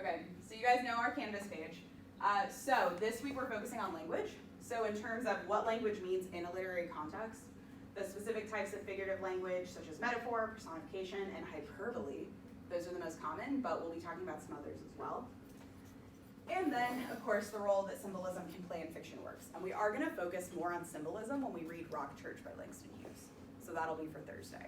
Okay, so you guys know our Canvas page. So this week we're focusing on language. So in terms of what language means in a literary context, the specific types of figurative language, such as metaphor, personification, and hyperbole, those are the most common, but we'll be talking about some others as well. And then, of course, the role that symbolism can play in fiction works. And we are going to focus more on symbolism when we read Rock Church by Langston Hughes. So that'll be for Thursday.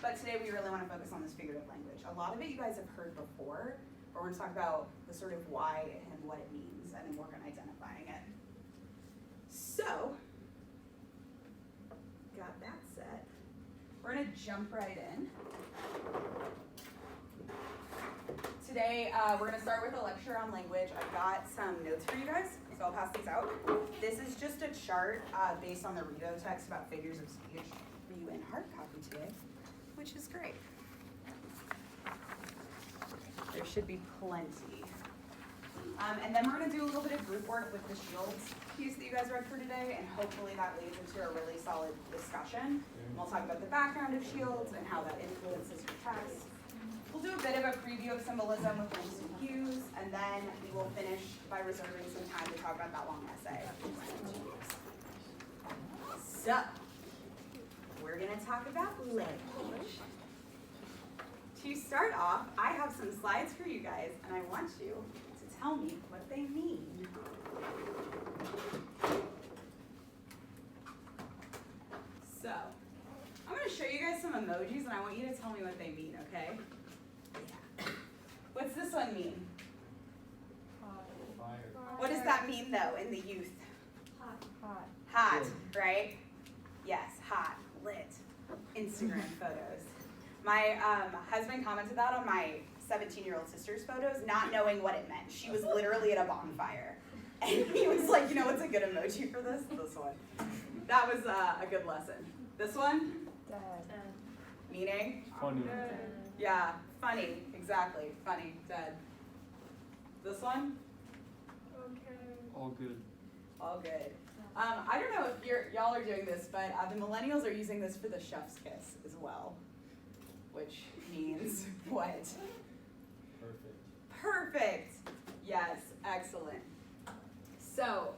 But today we really want to focus on this figurative language. A lot of it you guys have heard before, but we're going to talk about the sort of why and what it means, and then work on identifying it. So, got that set. We're going to jump right in. Today, we're going to start with a lecture on language. I've got some notes for you guys, so I'll pass these out. This is just a chart based on the Rito text about figures of speech for you in hard copy today, which is great. There should be plenty. And then we're going to do a little bit of group work with the shields piece that you guys read for today, and hopefully that leads into a really solid discussion. And we'll talk about the background of shields and how that influences your text. We'll do a bit of a preview of symbolism with Langston Hughes, and then we will finish by reserving some time to talk about that long essay. So, we're going to talk about language. To start off, I have some slides for you guys, and I want you to tell me what they mean. So, I'm going to show you guys some emojis, and I want you to tell me what they mean, okay? What's this one mean? Fire. What does that mean, though, in the youth? Hot. Hot, right? Yes, hot, lit, Instagram photos. My husband commented that on my 17-year-old sister's photos, not knowing what it meant. She was literally at a bonfire. And he was like, you know what's a good emoji for this? This one. That was a good lesson. This one? Dead. Meaning? Funny. Yeah, funny, exactly. Funny, dead. This one? Okay. All good. All good. I don't know if y'all are doing this, but the millennials are using this for the chef's kiss as well, which means what? Perfect. Perfect. Yes, excellent. So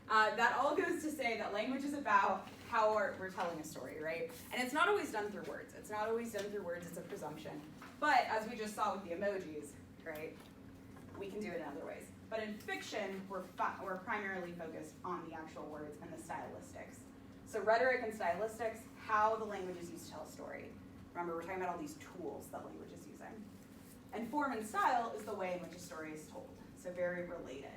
that all goes to say that language is about how we're telling a story, right? And it's not always done through words. It's not always done through words. It's a presumption. But as we just saw with the emojis, right, we can do it in other ways. But in fiction, we're primarily focused on the actual words and the stylistics. So rhetoric and stylistics, how the language is used to tell a story. Remember, we're talking about all these tools that language is using. And form and style is the way in which a story is told. So very related.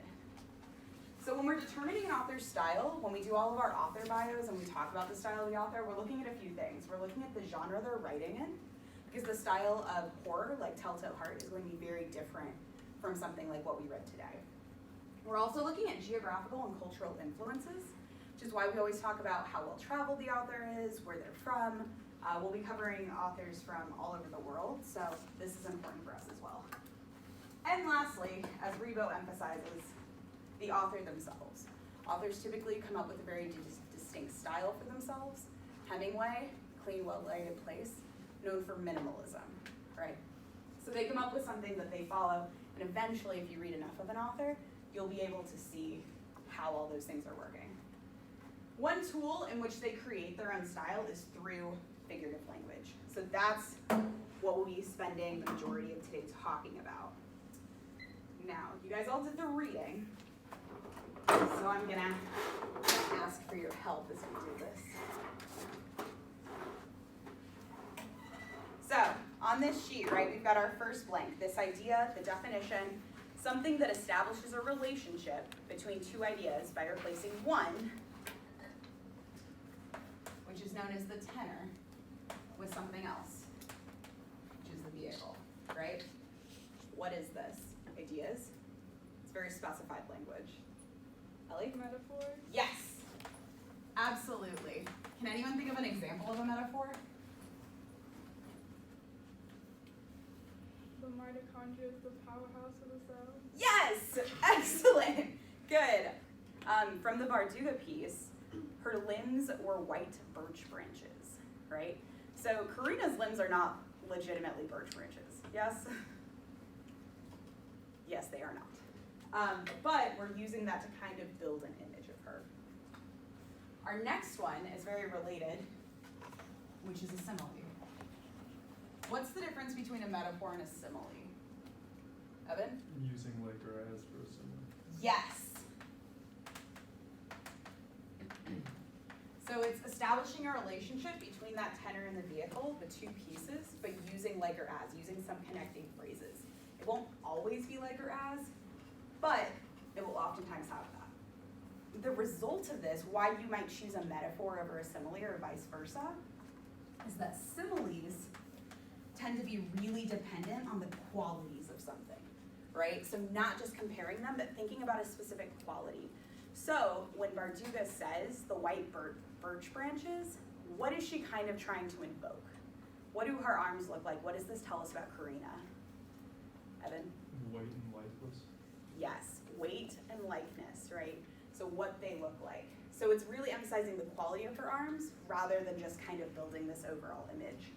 So when we're determining an author's style, when we do all of our author bios and we talk about the style of the author, we're looking at a few things. We're looking at the genre they're writing in, because the style of horror, like Telltale Heart, is going to be very different from something like what we read today. We're also looking at geographical and cultural influences, which is why we always talk about how well traveled the author is, where they're from. We'll be covering authors from all over the world, so this is important for us as well. And lastly, as Rebo emphasizes, the author themselves. Authors typically come up with a very distinct style for themselves. Hemingway, clean, well-lighted place, known for minimalism, right? So they come up with something that they follow, and eventually, if you read enough of an author, you'll be able to see how all those things are working. One tool in which they create their own style is through figurative language. So that's what we'll be spending the majority of today talking about. Now, you guys all did the reading, so I'm gonna ask for your help as we do this. So, on this sheet, right, we've got our first blank, this idea, the definition, something that establishes a relationship between two ideas by replacing one, which is known as the tenor, with something else, which is the vehicle, right? What is this? Ideas? It's very specified language. Ellie? Metaphor? Yes, absolutely. Can anyone think of an example of a metaphor? The mitochondria is the powerhouse of the cell. Yes, excellent, good. From the Barduga piece, her limbs were white birch branches, right? So Karina's limbs are not legitimately birch branches, yes? Yes, they are not. But we're using that to kind of build an image of her. Our next one is very related, which is a simile. What's the difference between a metaphor and a simile? Evan? Using like or as for a simile. Yes. So it's establishing a relationship between that tenor and the vehicle, the two pieces, but using like or as, using some connecting phrases. It won't always be like or as, but it will oftentimes have that. The result of this, why you might choose a metaphor over a simile or vice versa, is that similes tend to be really dependent on the qualities of something, right? So not just comparing them, but thinking about a specific quality. So when Barduga says the white birch branches, what is she kind of trying to invoke? What do her arms look like? What does this tell us about Karina? Evan? White and lifeless. Yes, weight and likeness, right? So what they look like. So it's really emphasizing the quality of her arms rather than just kind of building this overall image.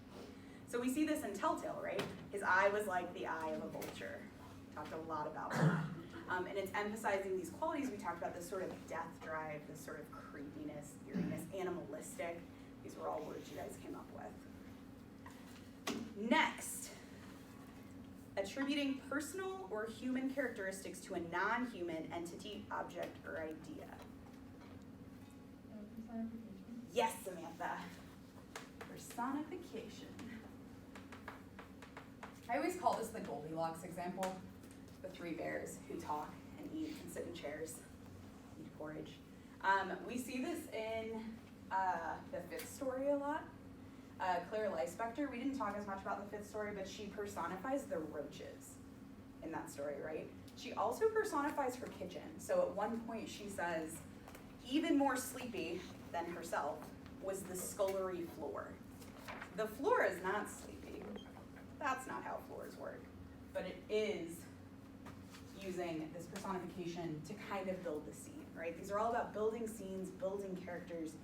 So we see this in Telltale, right? His eye was like the eye of a vulture. Talked a lot about that. And it's emphasizing these qualities we talked about, this sort of death drive, this sort of creepiness, eeriness, animalistic. These were all words you guys came up with. Next, attributing personal or human characteristics to a non-human entity, object, or idea. Personification. Yes, Samantha. Personification. I always call this the Goldilocks example. The three bears who talk and eat and sit in chairs, eat porridge. We see this in the fifth story a lot. Claire Lyspector, we didn't talk as much about the fifth story, but she personifies the roaches in that story, right? She also personifies her kitchen. So at one point she says, even more sleepy than herself was the scullery floor. The floor is not sleepy. That's not how floors work. But it is using this personification to kind of build the scene, right? These are all about building scenes, building characters,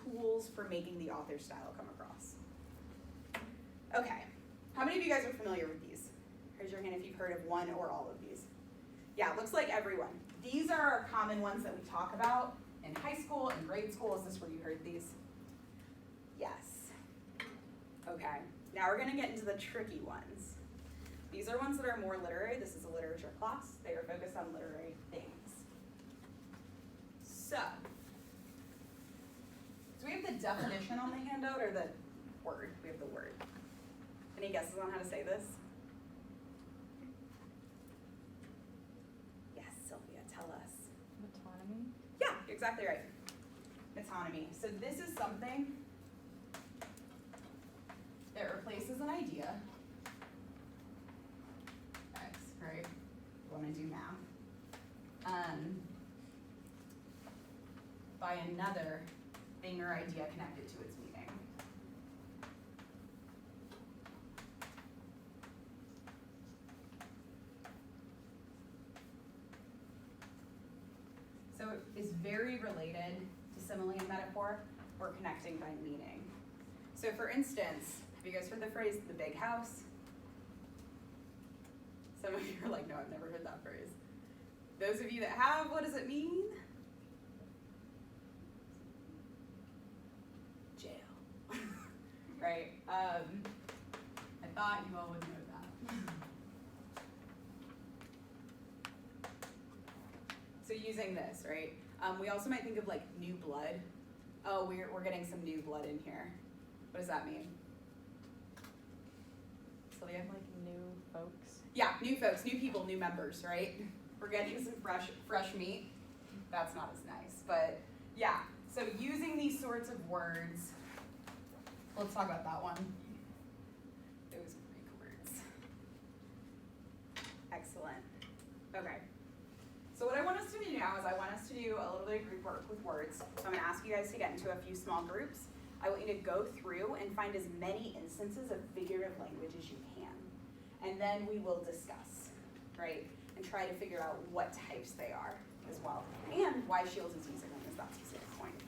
tools for making the author's style come across. Okay, how many of you guys are familiar with these? Raise your hand if you've heard of one or all of these. Yeah, it looks like everyone. These are our common ones that we talk about in high school and grade school. Is this where you heard these? Yes. Okay, now we're gonna get into the tricky ones. These are ones that are more literary. This is a literature class. They are focused on literary things. So, do we have the definition on the handout or the word? We have the word. Any guesses on how to say this? Yes, Sylvia, tell us. Metonymy. Yeah, you're exactly right. Metonymy. So this is something that replaces an idea. X, right? We want to do math. By another thing or idea connected to its meaning. So it is very related to simile and metaphor or connecting by meaning. So for instance, have you guys heard the phrase, the big house? Some of you are like, no, I've never heard that phrase. Those of you that have, what does it mean? Jail. Right? I thought you all would know that. So using this, right? We also might think of like new blood. Oh, we're getting some new blood in here. What does that mean? Sylvia? Like new folks. Yeah, new folks, new people, new members, right? We're getting some fresh meat. That's not as nice, but yeah. So using these sorts of words, let's talk about that one. Those Greek words. Excellent. Okay. So what I want us to do now is I want us to do a little bit of group work with words. So I'm gonna ask you guys to get into a few small groups. I want you to go through and find as many instances of figurative language as you can. And then we will discuss, right? And try to figure out what types they are as well. And why Shields is using them is that specific point.